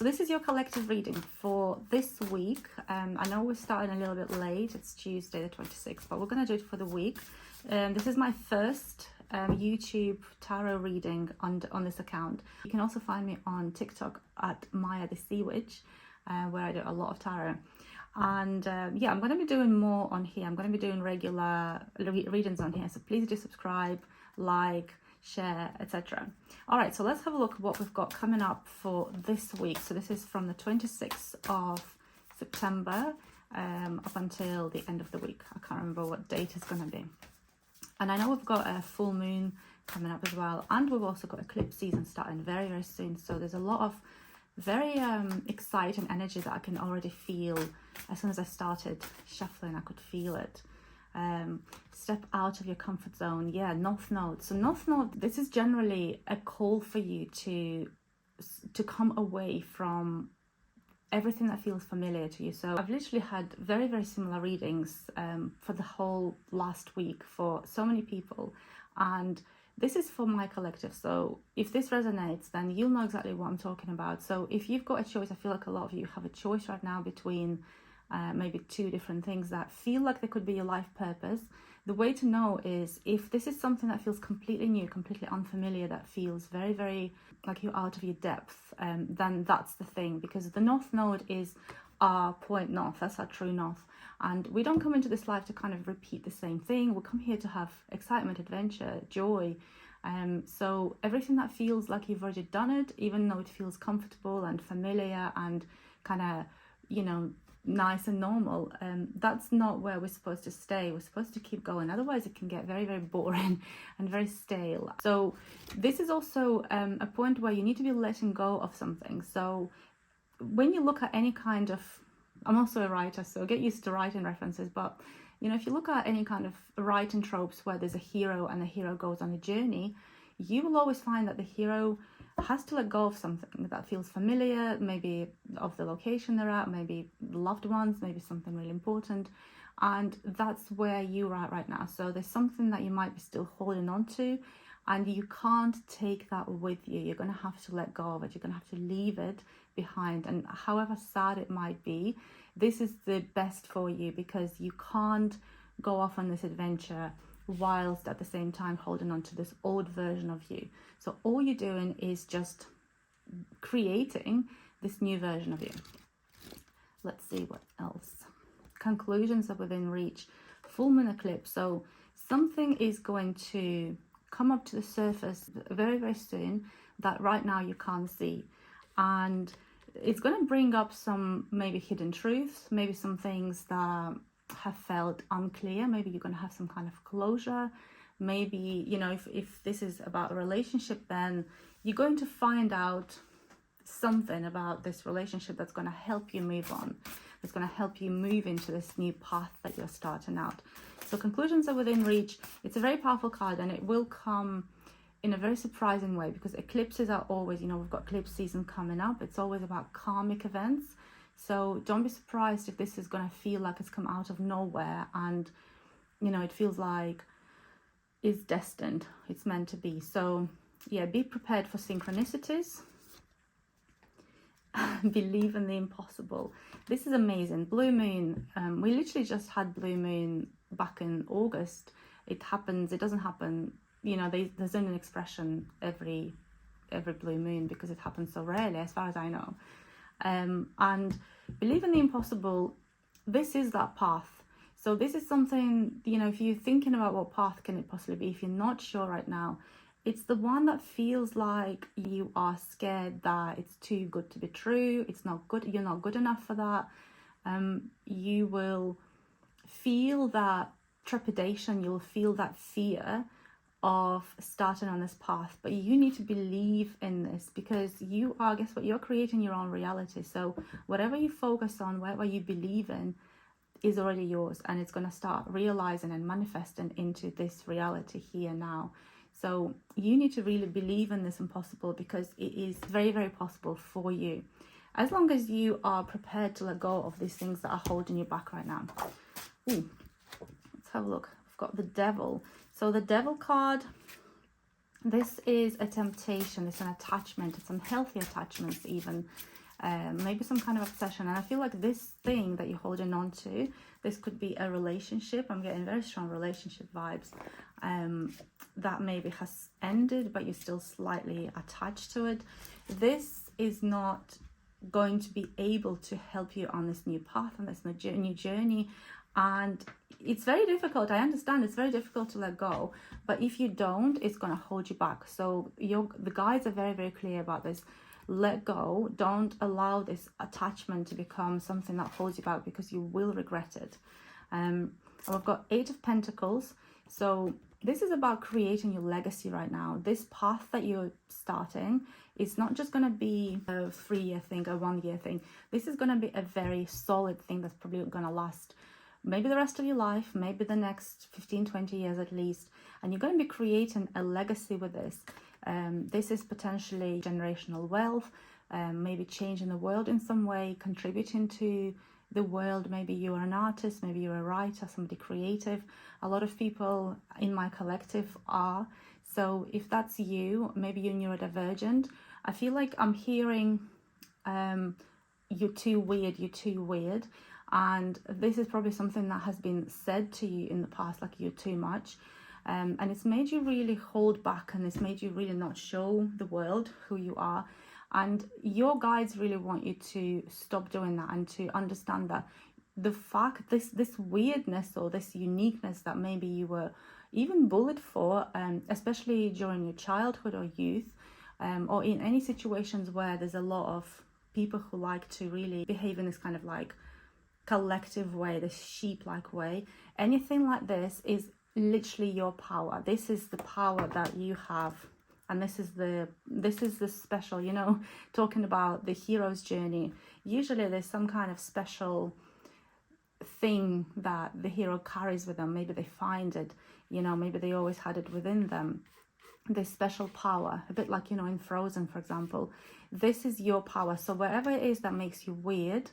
So this is your collective reading for this week. I know we're starting a little bit late. It's Tuesday the 26th, but we're going to do it for the week. This is my first YouTube tarot reading on this account. You can also find me on TikTok at Maia the Sea Witch, where I do a lot of tarot. And yeah, I'm going to be doing more on here. I'm going to be doing regular readings on here. So please do subscribe, like, share, etc. All right, so let's have a look at what we've got coming up for this week. So this is from the 26th of September up until the end of the week. I can't remember what date it's going to be. And I know we've got a full moon coming up as well, and we've also got eclipse season starting very, very soon. So there's a lot of very exciting energy that I can already feel. As soon as I started shuffling, I could feel it. Step out of your comfort zone. Yeah, North Node. So North Node, this is generally a call for you to come away from everything that feels familiar to you. So I've literally had very, very similar readings for the whole last week for so many people, and this is for my collective. So if this resonates, then you'll know exactly what I'm talking about. So if you've got a choice, I feel like a lot of you have a choice right now between maybe two different things that feel like they could be your life purpose. The way to know is if this is something that feels completely new, completely unfamiliar, that feels very, very like you're out of your depth, then that's the thing, because the North Node is our point north. That's our true north. And we don't come into this life to kind of repeat the same thing. We come here to have excitement, adventure, joy. So everything that feels like you've already done it, even though it feels comfortable and familiar and kind of, you know, nice and normal, that's not where we're supposed to stay. We're supposed to keep going, otherwise it can get very, very boring and very stale. So this is also a point where you need to be letting go of something. So when you look at any kind of, I'm also a writer, so get used to writing references, but you know, if you look at any kind of writing tropes where there's a hero and the hero goes on a journey, you will always find that the hero has to let go of something that feels familiar, maybe of the location they're at, maybe loved ones, maybe something really important. And that's where you're at right now. So there's something that you might be still holding on to, and you can't take that with you. You're going to have to let go of it. You're going to have to leave it behind. And however sad it might be, this is the best for you, because you can't go off on this adventure whilst at the same time holding on to this old version of you. So all you're doing is just creating this new version of you. Let's see what else. Conclusions are within reach. Full moon eclipse. So something is going to come up to the surface very, very soon that right now you can't see. And it's going to bring up some maybe hidden truths, maybe some things that have felt unclear. Maybe you're going to have some kind of closure. Maybe, you know, if this is about a relationship, then you're going to find out something about this relationship that's going to help you move on. It's going to help you move into this new path that you're starting out. So conclusions are within reach. It's a very powerful card, and it will come in a very surprising way, because eclipses are always, you know, we've got eclipse season coming up. It's always about karmic events. So don't be surprised if this is going to feel like it's come out of nowhere, and, you know, it feels like it's destined, it's meant to be. So yeah, be prepared for synchronicities. Believe in the impossible. This is amazing. Blue moon. We literally just had blue moon back in August. It happens. It doesn't happen. You know, there's only an expression every blue moon, because it happens so rarely, as far as I know. And believe in the impossible. This is that path. So this is something, you know, if you're thinking about what path can it possibly be, if you're not sure right now, it's the one that feels like you are scared that it's too good to be true. It's not good. You're not good enough for that. You will feel that trepidation. You'll feel that fear of starting on this path, but you need to believe in this, because you are, guess what, you're creating your own reality. So whatever you focus on, whatever you believe in, is already yours, and it's going to start realizing and manifesting into this reality here now. So you need to really believe in this impossible, because it is very, very possible for you, as long as you are prepared to let go of these things that are holding you back right now. Ooh, let's have a look. I've got the Devil. So the Devil card, this is a temptation, it's an attachment, it's unhealthy attachments even. maybe some kind of obsession. And I feel like this thing that you're holding on to, this could be a relationship. I'm getting very strong relationship vibes that maybe has ended, but you're still slightly attached to it. This is not going to be able to help you on this new path, on this new journey. And it's very difficult. I understand it's very difficult to let go, but if you don't, it's going to hold you back. So the guides are very, very clear about this. Let go. Don't allow this attachment to become something that holds you back, because you will regret it. And we've got 8 of Pentacles. So this is about creating your legacy right now. This path that you're starting, it's not just going to be a 3-year thing, a 1-year thing. This is going to be a very solid thing that's probably going to last maybe the rest of your life, maybe the next 15-20 years at least. And you're going to be creating a legacy with this. This is potentially generational wealth, maybe changing the world in some way, contributing to the world. Maybe you are an artist, maybe you're a writer, somebody creative. A lot of people in my collective are. So if that's you, maybe you're neurodivergent. I feel like I'm hearing you're too weird, you're too weird. And this is probably something that has been said to you in the past, like you're too much. And it's made you really hold back, and it's made you really not show the world who you are. And your guides really want you to stop doing that, and to understand that the fact, this weirdness or this uniqueness that maybe you were even bullied for, especially during your childhood or youth, or in any situations where there's a lot of people who like to really behave in this kind of like collective way, this sheep-like way. Anything like this is literally your power. This is the power that you have, and this is the special, you know, talking about the hero's journey. Usually there's some kind of special thing that the hero carries with them. Maybe they find it, you know, maybe they always had it within them, this special power, a bit like, you know, in Frozen, for example. This is your power. So wherever it is that makes you weird,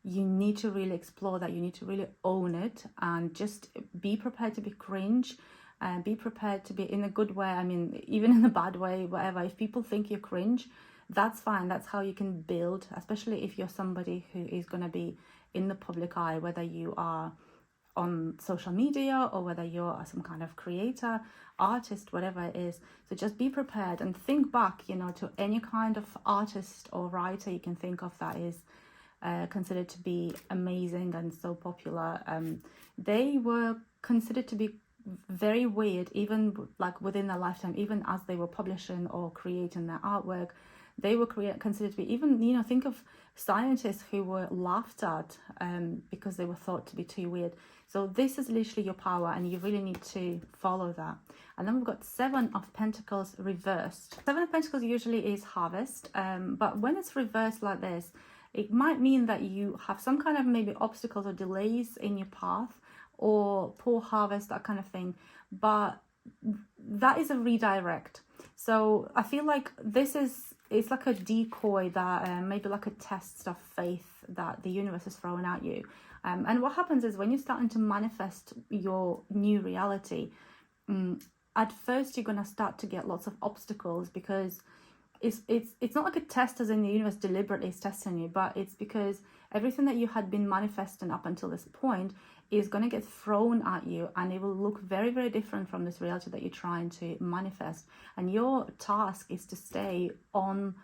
you need to really explore that. You need to really own it, and just be prepared to be cringe, and be prepared to be in a good way. I mean, even in a bad way, whatever. If people think you're cringe, that's fine. That's how you can build, especially if you're somebody who is going to be in the public eye, whether you are on social media or whether you're some kind of creator, artist, whatever it is. So just be prepared and think back, you know, to any kind of artist or writer you can think of that is considered to be amazing and so popular. They were considered to be very weird, even like within their lifetime, even as they were publishing or creating their artwork. They were considered to be, even, you know, think of scientists who were laughed at because they were thought to be too weird. So this is literally your power, and you really need to follow that. And then we've got 7 of Pentacles reversed. 7 of Pentacles usually is harvest, but when it's reversed like this, it might mean that you have some kind of maybe obstacles or delays in your path, or poor harvest, that kind of thing. But that is a redirect. So I feel like it's like a decoy that maybe like a test of faith that the universe is throwing at you. And what happens is when you're starting to manifest your new reality, at first you're going to start to get lots of obstacles, because it's not like a test as in the universe deliberately is testing you, but it's because everything that you had been manifesting up until this point is going to get thrown at you, and it will look very, very different from this reality that you're trying to manifest. And your task is to stay on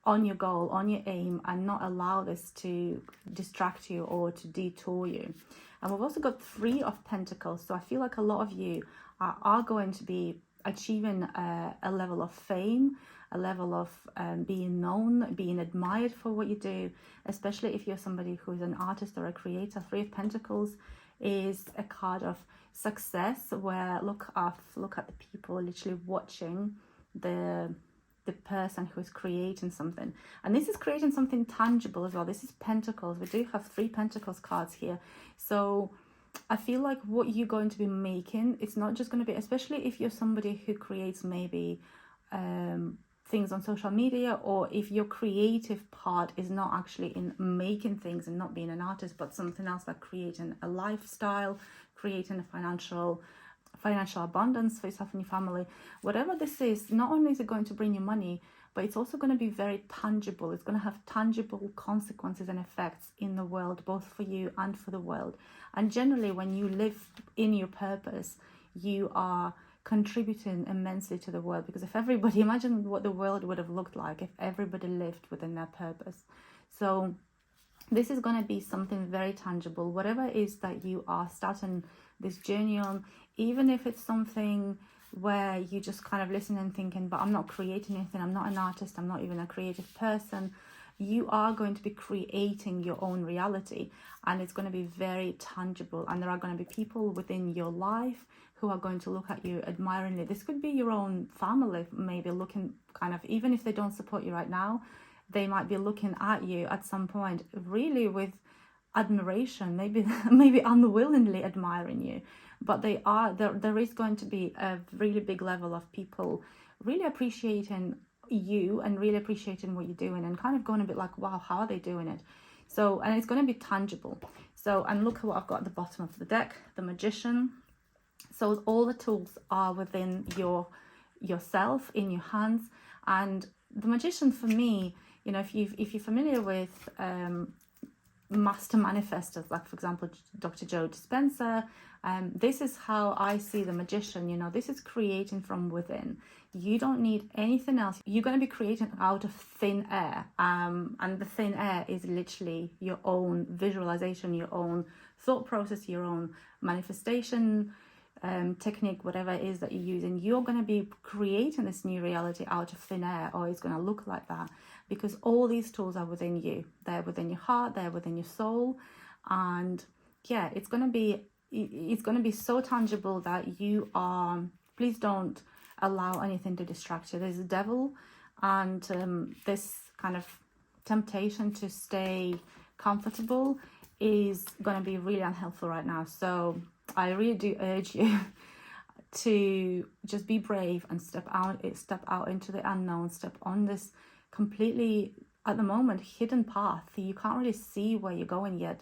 your goal, on your aim, and not allow this to distract you or to detour you. And we've also got 3 of Pentacles. So I feel like a lot of you are going to be achieving a level of fame, a level of being known, being admired for what you do, especially if you're somebody who is an artist or a creator. 3 of Pentacles is a card of success, where look at the people literally watching the person who is creating something. And this is creating something tangible as well. This is Pentacles. We do have 3 Pentacles cards here. So I feel like what you're going to be making, it's not just going to be, especially if you're somebody who creates maybe things on social media, or if your creative part is not actually in making things and not being an artist, but something else, like creating a lifestyle, creating a financial abundance for yourself and your family. Whatever this is, not only is it going to bring you money, but it's also going to be very tangible. It's going to have tangible consequences and effects in the world, both for you and for the world. And generally, when you live in your purpose, you are contributing immensely to the world, because if everybody, imagine what the world would have looked like if everybody lived within their purpose. So this is going to be something very tangible, whatever it is that you are starting this journey on, even if it's something where you just kind of listen and thinking, but I'm not creating anything, I'm not an artist, I'm not even a creative person. You are going to be creating your own reality, and it's going to be very tangible, and there are going to be people within your life who are going to look at you admiringly. This could be your own family, maybe looking kind of, even if they don't support you right now, they might be looking at you at some point really with admiration, maybe unwillingly admiring you, but they are there is going to be a really big level of people really appreciating you and really appreciating what you're doing, and kind of going a bit like, wow, how are they doing it? So, and it's going to be tangible. So, and look at what I've got at the bottom of the deck, the Magician. So all the tools are within yourself, in your hands. And the Magician, for me, you know, if you're familiar with master manifestors, like for example Dr. Joe Dispenza, this is how I see the Magician. You know, this is creating from within. You don't need anything else. You're going to be creating out of thin air, and the thin air is literally your own visualization, your own thought process, your own manifestation technique, whatever it is that you're using. You're going to be creating this new reality out of thin air, or it's going to look like that, because all these tools are within you. They're within your heart, they're within your soul. And yeah, it's going to be so tangible that you are, please don't allow anything to distract you. There's a devil, and this kind of temptation to stay comfortable is going to be really unhelpful right now. So I really do urge you to just be brave and step out into the unknown, step on this completely, at the moment, hidden path. You can't really see where you're going yet.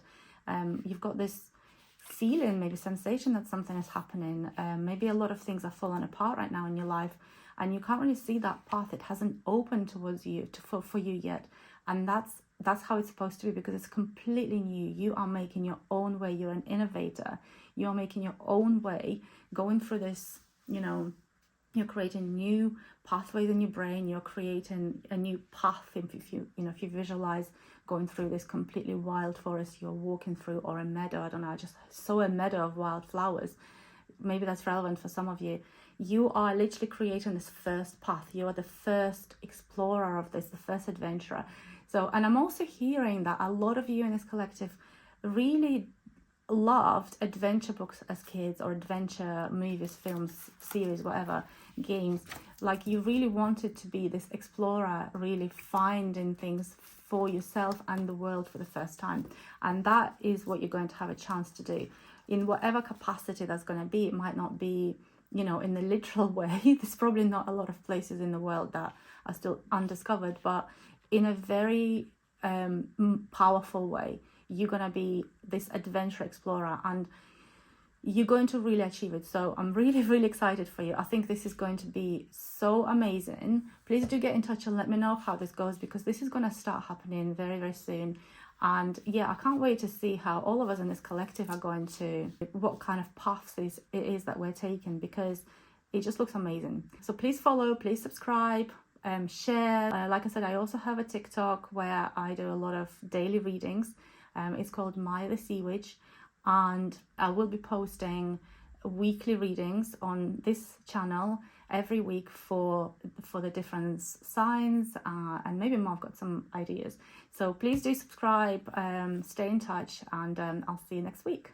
You've got this feeling, maybe sensation that something is happening. Maybe a lot of things are falling apart right now in your life, and you can't really see that path. It hasn't opened towards you for you yet. And that's how it's supposed to be, because it's completely new. You are making your own way. You're an innovator. You're making your own way, going through this, you know, you're creating new pathways in your brain. You're creating a new path. If you visualize going through this completely wild forest you're walking through, or a meadow, I don't know, I just saw a meadow of wild flowers. Maybe that's relevant for some of you. You are literally creating this first path. You are the first explorer of this, the first adventurer. So, and I'm also hearing that a lot of you in this collective really loved adventure books as kids, or adventure movies, films, series, whatever, games. Like, you really wanted to be this explorer, really finding things for yourself and the world for the first time. And that is what you're going to have a chance to do in whatever capacity that's going to be. It might not be, you know, in the literal way. There's probably not a lot of places in the world that are still undiscovered, but in a very powerful way, you're going to be this adventure explorer, and you're going to really achieve it. So I'm really, really excited for you. I think this is going to be so amazing. Please do get in touch and let me know how this goes, because this is going to start happening very, very soon. And yeah, I can't wait to see how all of us in this collective are going to, what kind of paths it is that we're taking, because it just looks amazing. So please follow, please subscribe, share. Like I said, I also have a TikTok where I do a lot of daily readings. It's called Maia the Sea Witch, and I will be posting weekly readings on this channel every week for the different signs, and maybe more. I've got some ideas. So please do subscribe, stay in touch, and I'll see you next week.